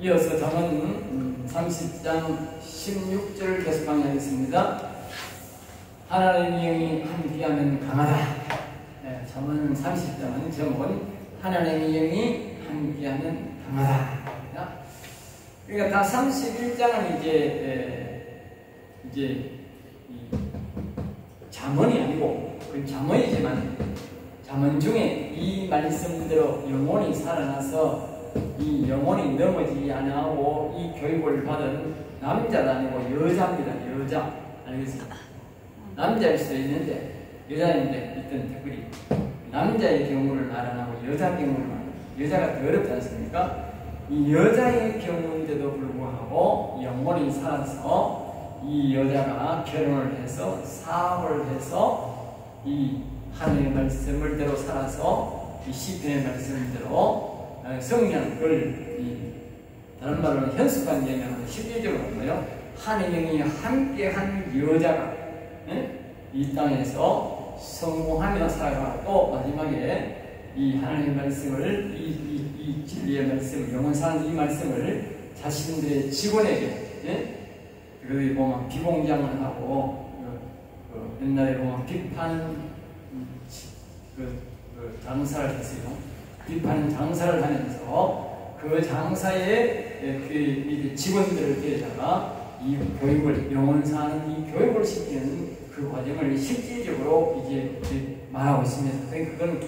이어서 잠언 30장 16절을 계속 강의하겠습니다. 하나님의 영이 함께하면 강하다. 네, 잠언 30장은 제목은 하나님의 영이 함께하면 강하다. 그러니까 다 31장은 이제 잠언이 아니고 그건 잠언이지만 잠언 중에 이 말씀대로 영혼이 살아나서 이 영혼이 넘어지지 않고 이 교육을 받은 남자도 아니고 여자입니다. 여자. 알겠습니다. 남자일 수도 있는데 여자인데 일단 특별히 남자의 경우를 말하고 여자 경우를 말하고 여자가 더 어렵지 않습니까? 이 여자의 경우인데도 불구하고 영혼이 살아서 이 여자가 결혼을 해서 사업을 해서 이 하나님의 말씀을대로 살아서 이 시편의 말씀대로 성령을 다른 말로는 현숙한 얘기하면 실질적으로 뭐예요? 하나님이 함께한 여자가 이 땅에서 성공하며 살아가고 또 마지막에 이 하나님의 말씀을 이 진리의 말씀을 영원 사는 이 말씀을 자신들의 직원에게 그리고 보면 비공장을 하고 옛날에 보면 비판 장사를 했어요. 비판 장사를 하면서 그 장사의 그 직원들을 데려다가 이 교육을 영원 사는 이 교육을 시키는 그 과정을 실질적으로 이제 말하고 있습니다. 그러니까 그건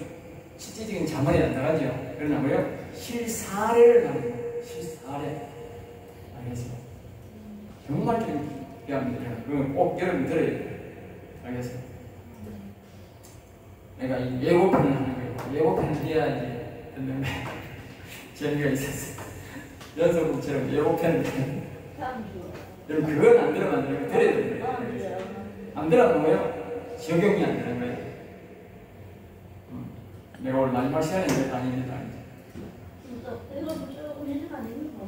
실질적인 자문이 안 나가죠. 그러나 뭐요? 실사례를 합니다. 실사례. 알겠습니다. 정말 중요합니다. 그건 꼭 여러분 들어야 돼요. 알겠습니다. 내가 이 예고편을 하는 거예요. 예고편을 해야 이제 듣는 거예요. 재미가 있었어요. 연속곡처럼 예고편을 여러분 그건 안 들으면 안 돼요. 들어야 돼요. 안 들으면 뭐예요? 적용이 안 되는 거예요. 내가 오늘 마지막 시간에 아닙니다.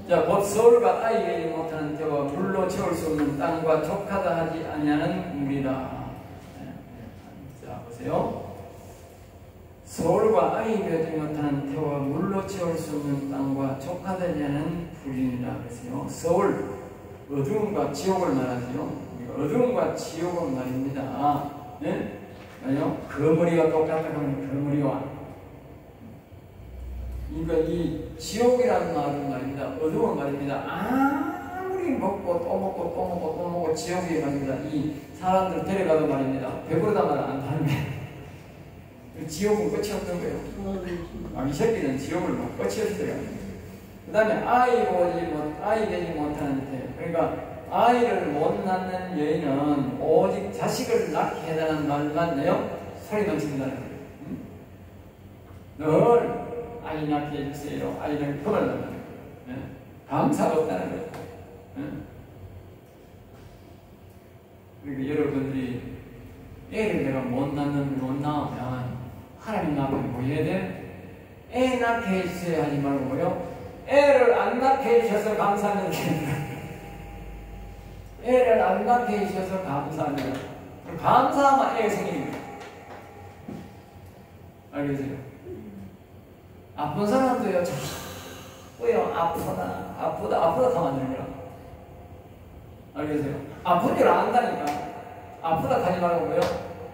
자, 곧 서울과 아이되지 못하는 태와 물로 채울 수 없는 땅과 족하다 하지 아니하는 물이다. 자, 보세요. 서울과 아이 되지 못하는 태와 물로 채울 수 없는 땅과 족하다지 않은 불이니라. 그랬어요. 서울, 어두움과 지옥을 말하죠. 어두움과 지옥은 말입니다. 네? 아니요? 거머리가 똑같다 하면 거머리와. 그러니까 이 지옥이라는 말은 말입니다. 어두운 말입니다. 아무리 먹고 또 먹고 또 먹고 또 먹고 지옥이 말입니다. 이 사람들 데려가도 말입니다. 배부르다 말 안 하는 거예요. 지옥은 끝이 없는 거예요. 이 새끼는 지옥을 막 끝이 없어요. 그 다음에 아이 되지 못하는 태. 그러니까 아이를 못 낳는 여인은 오직 자식을 낳게 해달라는 말만 내요. 소리만 친다는 거예요. 늘 아이 낳게 해주세요. 아이를 그만하는 거예요. 감사가 없다는 거예요. 그러니까 여러분들이 애를 내가 못 낳으면 하나님 앞에 뭐 해야 돼? 애 낳게 해주세요 하지 말고요. 애를 안 낳게 해주셔서 감사합니다. 애를 안 낳게 해주셔서 감사합니다. 감사하면 애가 생깁니다. 알겠어요? 아픈 사람도요, 자꾸요, 아프다 하면 안 되는 거야. 알겠어요? 아픈 줄 안다니까. 아프다 하지 말고요.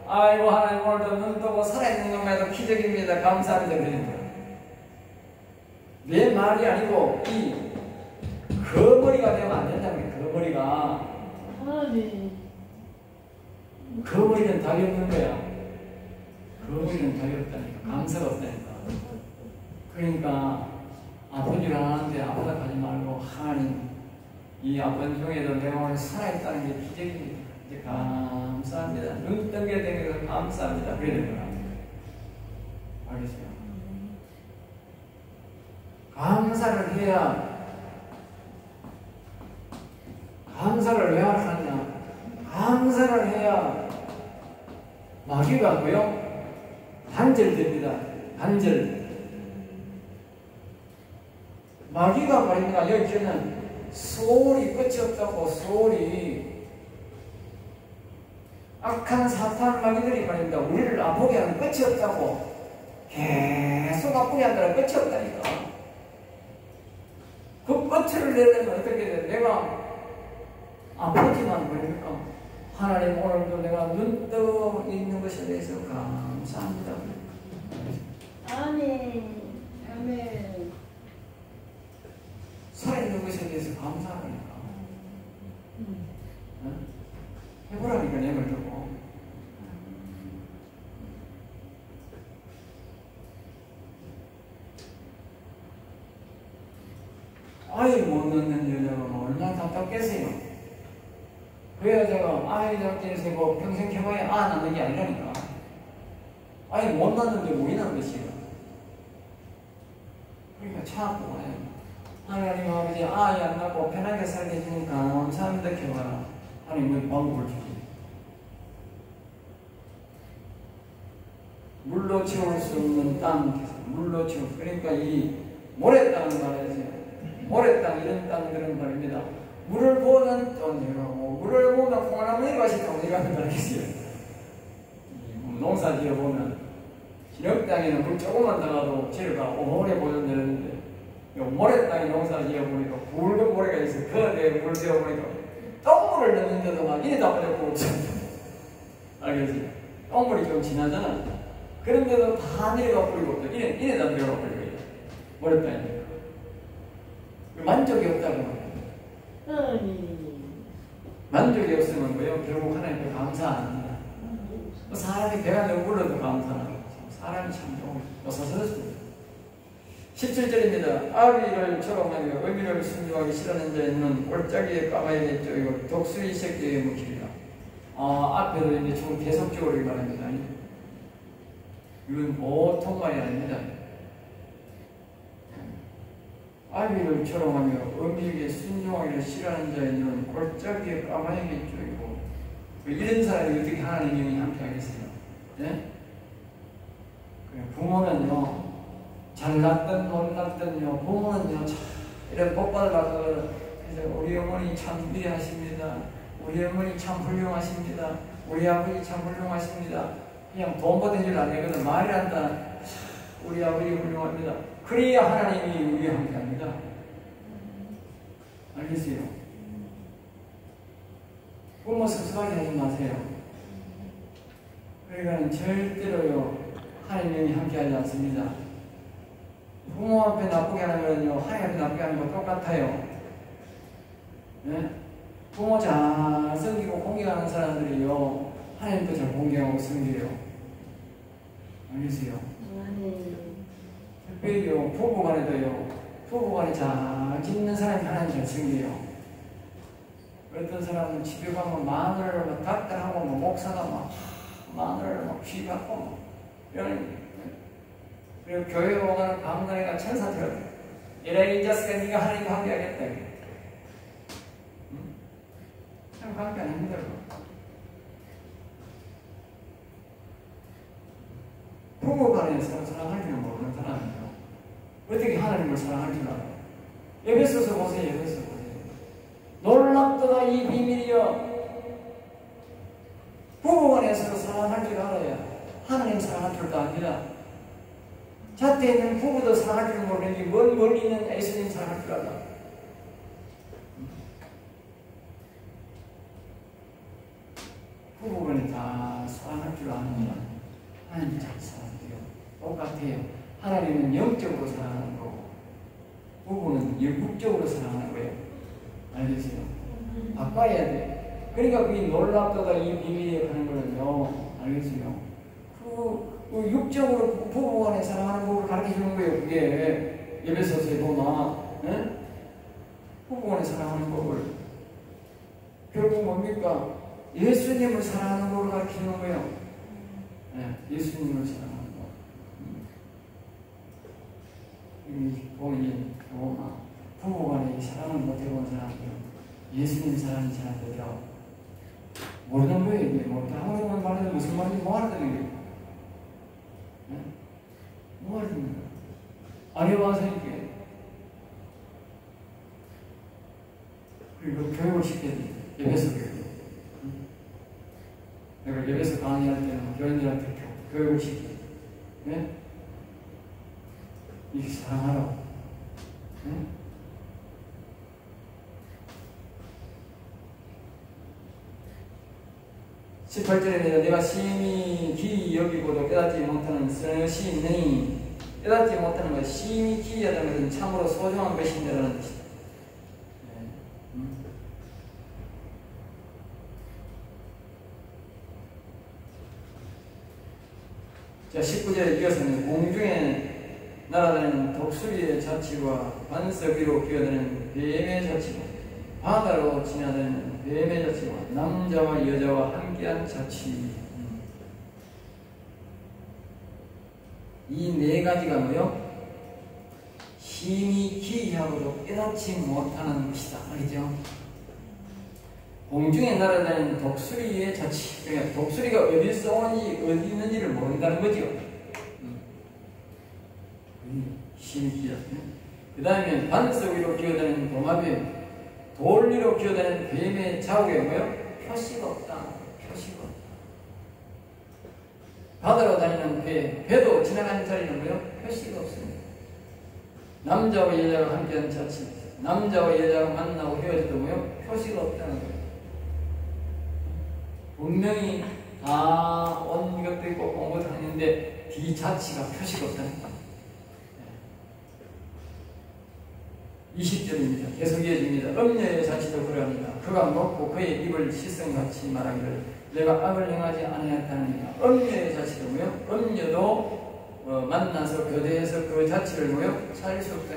아이고, 하나님 오늘도 눈 뜨고 살아있는 것만해도 기적입니다. 감사합니다. 그러는 거예요. 내 말이 아니고, 이 거머리가 되면 안 된다는 거예요. 거머리가. 거머리는 답이 없는 거야. 거머리는 답이 없다니까. 감사가 없다니까. 그러니까, 아픈 줄 아는데 아프다 하지 말고, 하나님, 이 아픈 중에도 내가 오늘 살아있다는 게 기적입니다. 이제 감사합니다. 눈 뜨게 되면서 감사합니다. 그래야 되는 거야. 알겠어요? 감사를 해야, 감사를 왜 하느냐? 감사를 해야 마귀가 뭐요? 단절됩니다. 단절. 마귀가 말입니다. 여기는 소홀이 끝이 없다고. 소홀이 악한 사탄 마귀들이 말입니다. 우리를 아프게 하는 끝이 없다고. 계속 아프게 한다는 끝이 없다니까. 그 끝을 내려면 어떻게 돼? 내가 아프지만 그러니까 하나님 오늘도 내가 눈 떠 있는 것에 대해서 감사합니다. 아멘. 아멘. 살아있는 것에 대해서 감사하니까. 해보라니까 내 말 듣고. 아이 못 낳는 여자가 얼마나 답답겠어요. 그 여자가 아이 낳기 위해서 뭐 평생 해봐야 낳는 게 아니라니까. 아이 못 낳는데 뭐 이나는 것이에요. 그러니까 참고 하나님 아버지 아이 안 낳고 편하게 살게 해주니까 감사합니다. 해봐라. 하나님은 방법을 주지. 물로 채울 수 없는 땅, 물로 채울. 그러니까 이 모래땅을 말해서 모래땅 이런 땅들은 말입니다. 물을 보면 또 내려가고 물을 보면 콩나무 내려가시 또 내려가는 말이겠어요. 농사 지어보면 진흙 땅에는 물 조금만 들어가도 재료가 오래 보존되는데 모래땅에 농사 지어보니까 굵은 모래가 있어요. 그 안에 물 세워보니까 똥물을 넣는데도 막 이래 다 버렸고 알겠지? 똥물이 좀 진하잖아. 그런데도 다 내려가 버리고 또 이래 다 내려가 버리고 모래땅에 만족이 없다고 말합니다. 만족이 없으면 뭐요? 결국 하나님께 감사 안 합니다. 사람이 배가 너무 불러도 감사하고 사람이 참 좀 어서서습니다. 17절입니다. 아비를 처럼하며 의미를 순종하기 싫어하는 자에는 골짜기에 까마귀에 쪼이고 독수리 새끼에 묵히리라. 앞에도 이제 좀 계속적으로 말합니다. 이건 보통 말이 아닙니다. 아비를 처럼하며 어미에게 순종하기를 싫어하는 자에는 골짜기에 까마귀에 쪼이고 이런 사람이 어떻게 하나님이 함께 하겠어요? 네? 부모는요 잘났든 못났든요 부모는요 이런 복 받으려고 그래서 우리 어머니 참 위대하십니다. 우리 어머니 참 훌륭하십니다. 우리 아버지 참 훌륭하십니다. 그냥 돈 받은 줄 안 되거든. 말이란다. 우리 아버지 훌륭합니다. 그래야 하나님이 우리와 함께 합니다. 알겠어요? 부모 섭섭하게 하지 마세요. 그러니까 절대로요 하나님이 함께 하지 않습니다. 부모 앞에 나쁘게 하는 거는요 하나님 앞에 나쁘게 하는 거 똑같아요. 네? 부모 잘 섬기고 공경하는 사람들이요 하나님도 잘 공경하고 섬겨요. 알겠어요? 특별히요 부부간에도요 부부간에 잘 짓는 사람이 하나님 잘 섬겨요. 어떤 사람은 집에 가면 마늘을 막 닥달하고 목사가 막 마늘을 막 휘갖고 막 이런. 그리고 교회 오가는 강단이가 천사처럼 이래 이 자식아 네가 하나님과 함께 하겠다. 응? 참 함께 안 합니다. 부부간에서 사랑할 줄 모르는 사람이에요. 어떻게 하나님을 사랑할 줄 알아요? 에베소서 보세요. 에베소서 보세요. 놀랍도다 이 비밀이여. 부부간에서 사랑할 줄 알아야 하나님 사랑할 줄도 압니다. 자퇴에 있는 부부도 사랑할 줄 모르니 먼 멀리 있는 예수님 사랑할 줄 알아. 부부간에 다 사랑할 줄 아는 하나님 잘 사랑해요. 똑같아요. 하나님은 영적으로 사랑하는 거고 부부는 영국적으로 사랑하는 거예요. 알겠어요? 바꿔야 돼. 그러니까 그게 놀랍도다 이 비밀에 가는 거는요. 알겠어요? 그 육적으로 부부간에 사랑하는 법을 가르쳐 주는 거예요. 그게 에베소서에 보면 부부간에 사랑하는 법을 결국 뭡니까? 예수님을 사랑하는 법을 가르쳐 주는 거예요. 네, 예수님을 사랑하는 법. 보면 부부간에 사랑을 못 해본 사람들 예수님 사랑이 잘 안 되더라고. 모르는 거예요. 이게 뭐 한국말 말하는 무슨 말인지 뭐 하는 거예요. 뭐 하는 거예요? 안 해봐서 이게. 그리고 교육을 시켜야 돼. 예배서 교육. 내가 예배서 강의할 때는 교인들한테 교육을 시켜. 네? 이렇게 사랑하라고. 네? 18절입니다. 내가 심히 기이 여기고도 깨닫지 못하는 것이 있느니 깨닫지 못하는 것, 심히 기이하다는 것은 참으로 소중한 것인데라는 뜻이다. 자, 19절에 이어서는 공중에 날아다니는 독수리의 자치와 반석 위로 기어다니는 뱀의 자치와 바다로 지나다니는 뱀의 자치와 남자와 여자와 함께한 자치. 이 네 가지가 뭐요? 힘이 기이하고도 깨닫지 못하는 것이다. 알겠죠? 공중에 날아다니는 독수리의 자치. 그러니까 독수리가 어디서 오는지 어디 있는지를 모른다는 거죠. 힘이 기이하다. 그 다음에 반석 위로 기어다니는 도마뱀, 돌 위로 기어다니는 뱀의 자국에 뭐요? 표시가 없다. 표시가 없다. 바다로 다니는 배도 지나가는 자리는 뭐요? 표시가 없습니다. 남자와 여자가 함께하는 자치, 남자와 여자가 만나고 헤어져도 뭐요? 표시가 없다는 거예요. 분명히 다 온 것도 있고 온 것도 아닌데 뒤 자치가 표시가 없다는 거예요. 20절입니다. 계속 이어집니다. 음녀의 자치도 그러합니다. 그가 먹고 그의 입을 시성같이 말하기를 내가 악을 행하지 아니하였다느니라. 음녀의 자치도 뭐요? 음녀도 만나서 교대해서 그 자치를 뭐요? 찾을 수 없다.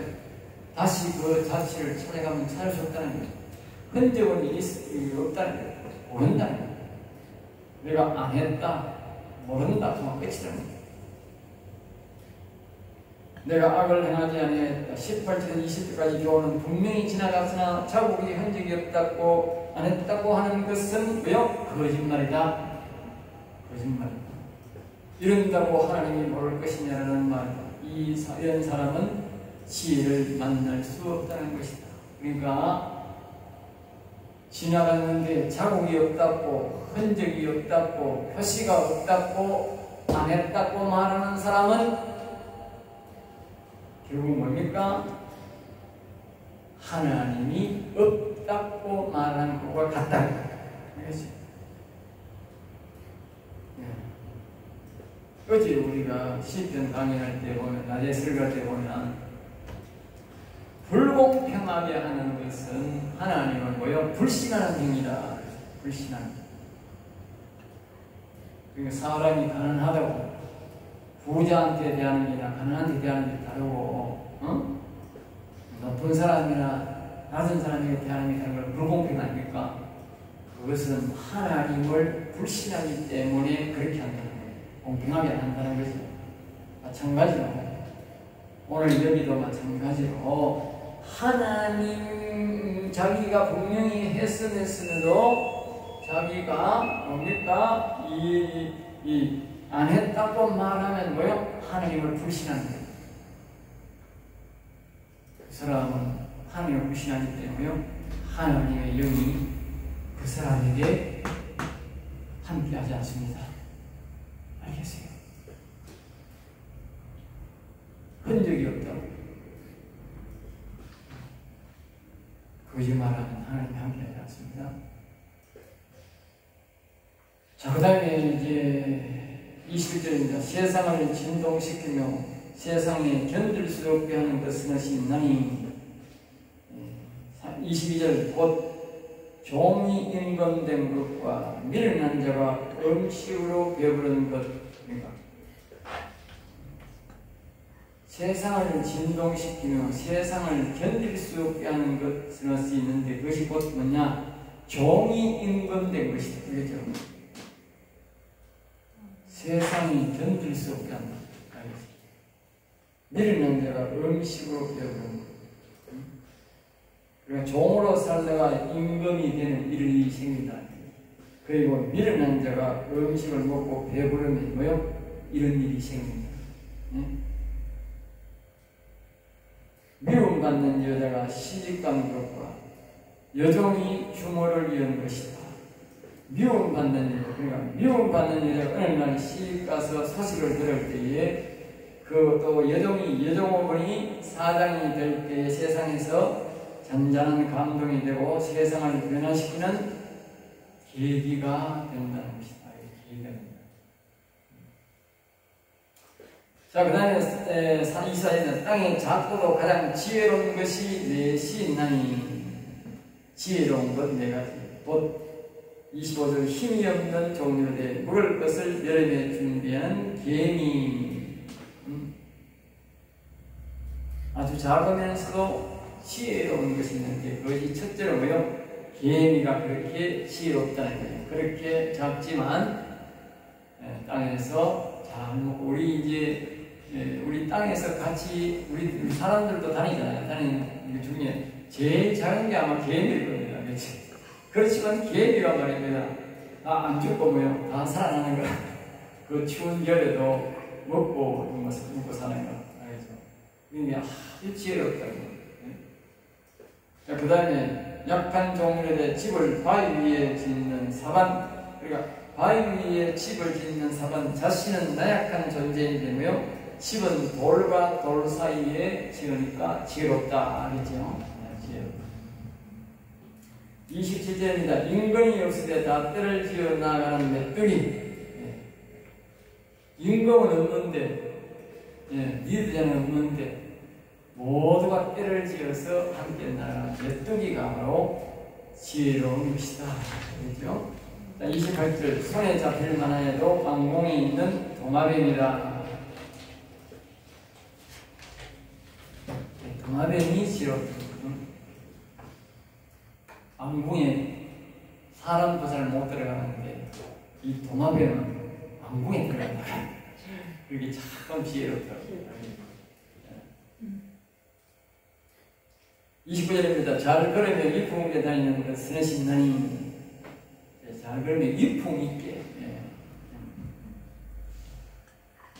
다시 그 자치를 찾아가면 찾을 수 없다는 거예요. 흔적은 없다는 거예요. 모른다는 거예요. 내가 안 했다, 모른다, 그만 끝이라는 거예요. 내가 악을 행하지 아니하였다. 18절 20절까지 교훈은 분명히 지나갔으나 자국이 흔적이 없다고 안 했다고 하는 것은 왜요? 거짓말이다. 거짓말이다. 이런다고 하나님이 모를 것이냐라는 말이다. 이런 사람은 지혜를 만날 수 없다는 것이다. 그러니까 지나갔는데 자국이 없다고 흔적이 없다고 표시가 없다고 안 했다고 말하는 사람은 결국 뭡니까? 하나님이 없다고 말하는 것과 같다는 거예요. 알겠죠? 어제 우리가 시편 강의할 때 보면, 낮에 설교할 때 보면, 불공평하게 하는 것은 하나님을 뭐요? 불신하는 행위다. 불신하는. 그러니까 사람이 가난하다고 부자한테 대하는 게나 가난한테 대하는 게 다르고, 높은 사람이나 낮은 사람에게 대하는 게 다른 걸 불공평 아닙니까? 그것은 하나님을 불신하기 때문에 그렇게 한다는 거예요. 공평하게 안 한다는 거죠. 마찬가지로 오늘 여기도 마찬가지로 하나님 자기가 분명히 했음에도 자기가 뭡니까? 안 했다고 말하면 뭐요? 하나님을 불신하는 거예요. 그 사람은 하나님을 불신하기 때문에요. 하나님의 영이 그 사람에게 함께하지 않습니다. 알겠어요? 흔적이 없다고 거짓말하면 하나님이 함께하지 않습니다. 자, 그 다음에 이제 21절입니다. 세상을 진동시키며 세상에 견딜 수 없게 하는 것은 있나니 22절 곧 종이 임금된 것과 미련한 자가 음식으로 배부른 것입니다. 세상을 진동시키며 세상을 견딜 수 없게 하는 것은 있는데 그것이 곧 뭐냐? 종이 임금된 것이다. 그렇죠? 세상이 견딜 수 없게 한다. 미련한 자가 음식으로 배우는 것. 그러니까 종으로 살다가 임금이 되는 일이 생긴다. 그리고 미련한 자가 음식을 먹고 배부르면 뭐요? 이런 일이 생긴다. 미움받는 여자가 시집간 것과 여종이 규모를 이은 것이다. 미움받는 여자, 그러니까 미움받는 여자가 어느 날 시집가서 소식을 들을 때에 또 여종어머니 사장이 될 때에 세상에서 잔잔한 감동이 되고 세상을 변화시키는 계기가 된다는 것이다. 얘기합니다. 자, 그 다음에 이사야는 땅의 작고도 가장 지혜로운 것이 내 시인나니 지혜로운 것 네 가지. 곧 25절 힘이 없는 종류로 돼 먹을 것을 여름에 준비하는 개미. 아주 작으면서도 지혜로운 것이 있는데 그것이 첫째로 뭐요? 개미가 그렇게 지혜롭다는 거예요. 그렇게 작지만 땅에서 잘 먹고 우리 땅에서 같이 우리 사람들도 다니잖아요. 다니는 중에 제일 작은 게 아마 개미일 겁니다. 그렇지? 그렇지만 개미가 말입니다. 안 죽고 뭐요? 다 살아나는 거야. 그 추운 겨울에도 먹고 사는 거. 알겠죠? 그게 아주 지혜롭다고. 자, 그 다음에 약한 종들의 집을 바위 위에 짓는 사반. 그러니까 바위 위에 집을 짓는 사반 자신은 나약한 존재인데 뭐요? 집은 돌과 돌 사이에 지으니까 지혜롭다. 알겠죠? 27절입니다. 임금이 없을 때 다 떼를 지어 나가는 메뚜기. 임금은 없는데, 리더자는 없는데, 모두가 떼를 지어서 함께 나가는 메뚜기가 바로 지혜로운 것이다. 그렇죠? 28절. 손에 잡힐 만해도 왕궁에 있는 도마뱀이다. 도마뱀이 지혜롭다. 왕궁에 사람도 잘 못 들어가는데 이 도마뱀은 왕궁에 들어간다. 그게 참 지혜롭다고. 29절입니다. 잘 걸으며 위풍 있게 다니는 것은 신나니. 잘 걸으며 위풍 있게.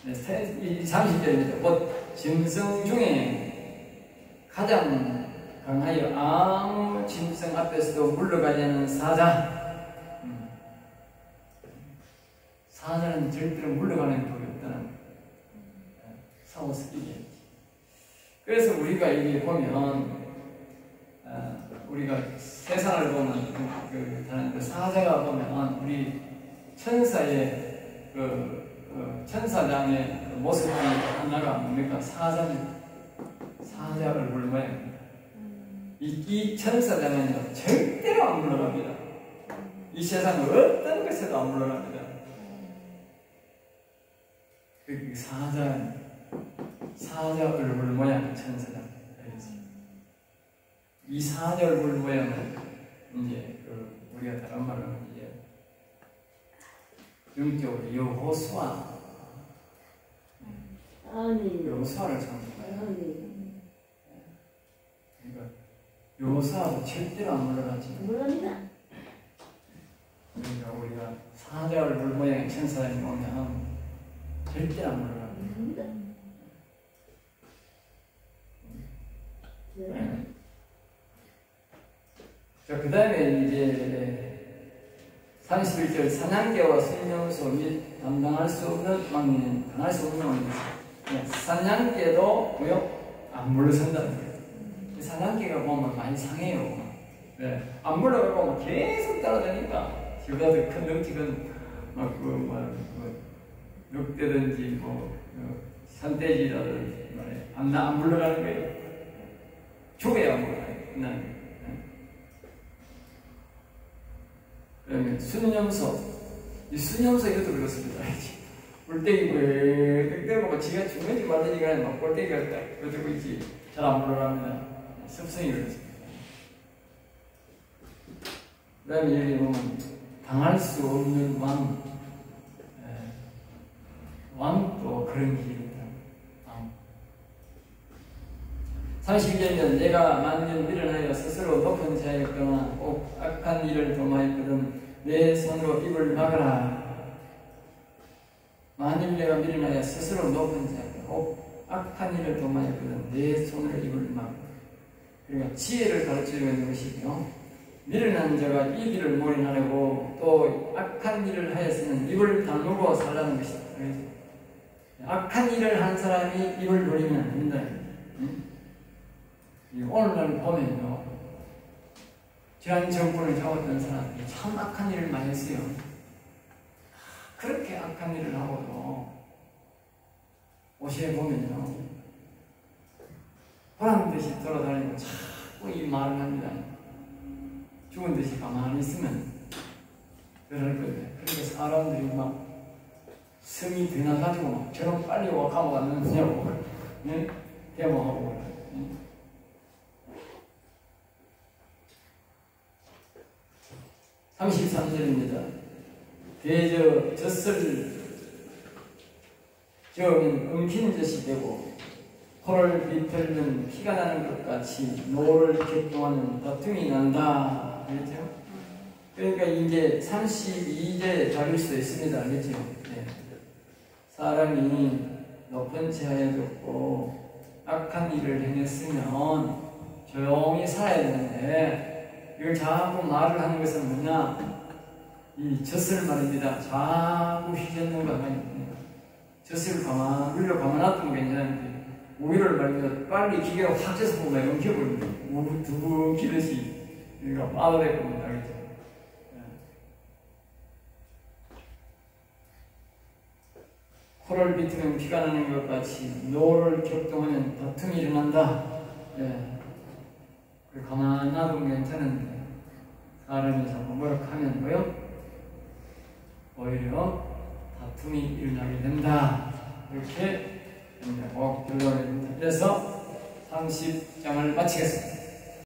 30절입니다. 곧 짐승 중에 가장 강하여 아무 짐승 앞에서도 물러가지 않는 사자. 사자는 절대로 물러가는 법이 없다는 사고스끼기. 그래서 우리가 여기 보면 우리가 세상을 보면 그 사자가 보면 우리 천사의 천사장의 모습이 하나가 뭡니까? 사자 얼굴 모양. 이 천사장은요 절대로 안 물러갑니다. 이 세상 어떤 것에도 안 물러갑니다. 그 사자 얼굴 모양 천사장. 이 사자 얼굴 모양은 이제 우리가 다른 말로 이제 영적으로 여호수아. 여호수아를 상징해요. 그러니까 여호수아도 절대로 안 물러가지. 물론이다. 그러니까 우리가 사자 얼굴 모양의 천사장이 오면 절대로 안 물러갑니다. 자, 그 다음에 이제 31절 사냥개와 순념소 및 감당할 수 없는 왕이는 당할 수 없는 왕입니다. 사냥개도 뭐요? 안 물러선다는 거예요. 사냥개가 보면 많이 상해요. 안 물러가고 계속 따라다니까 저보다 더 큰 덩치는 늑대든지 산돼지라든지 안 물러가는 거예요. 죽어야 안 물러가요. 그러면 순념소. 이 순념소 이것도 그렇습니다. 꼴대기 늑대고 지가 죽는지 말든지 간에 막 꼴대기가 딱 그러고 있지. 잘 안 물러갑니다. 습성이 그렇습니다. 그 다음에 여기 보면 당할 수 없는 왕. 왕도 그런 길이 있다. 32절이면 내가 만년 미련하여 스스로 높은 자였거나 꼭 악한 일을 도모했거든 내 손으로 입을 막아라. 만일 내가 미련하여 스스로 높은 자였거나 꼭 악한 일을 도모했거든 내 손으로 입을 막아라. 그러니까 지혜를 가르치려고 하는 것이고요. 미련한 자가 이 길을 몰인하려고 또 악한 일을 하였으면 입을 다물고 살라는 것이다. 악한 일을 한 사람이 입을 노리면 안 된다. 오늘날 보면요, 지난 정권을 잡았던 사람들이 참 악한 일을 많이 했어요. 그렇게 악한 일을 하고도 오시에 보면요, 보란 듯이 돌아다니고 자꾸 이 말을 합니다. 죽은 듯이 가만히 있으면 그럴 거예요. 그러니까 사람들이 막 성이 드나가지고 막 저런 빨리 와 감아갔느냐고 대모하고. 33절입니다. 대저 젖을 저으면 엉킨 젖이 되고 코를 비틀면 피가 나는 것 같이 노를 격동하는 다툼이 난다. 알겠죠? 그러니까 이제 32절에 다룰 수도 있습니다. 알겠죠? 네. 사람이 높은 체하에 뒀고 악한 일을 행했으면 조용히 살아야 되는데 이걸 자꾸 말을 하는 것은 뭐냐? 이 젖을 말입니다. 자꾸 휘젓는 거 아니에요. 젖을 눌려 가만 놔두면 괜찮은데 오히려 말입니다. 빨리 기계가 확 젖어서 보면 엉켜버립니다. 두 엉키듯이 우리가 빠져야 됩니다. 알겠죠? 코를 비틀면 피가 나는 것 같이 노를 격동하면 다툼이 일어난다. 예. 가만 놔두면 괜찮은데 사람이 자꾸 뭐라고 하면 뭐요? 오히려 다툼이 일어나게 된다. 이렇게 결론을 내립니다. 그래서 30장을 마치겠습니다.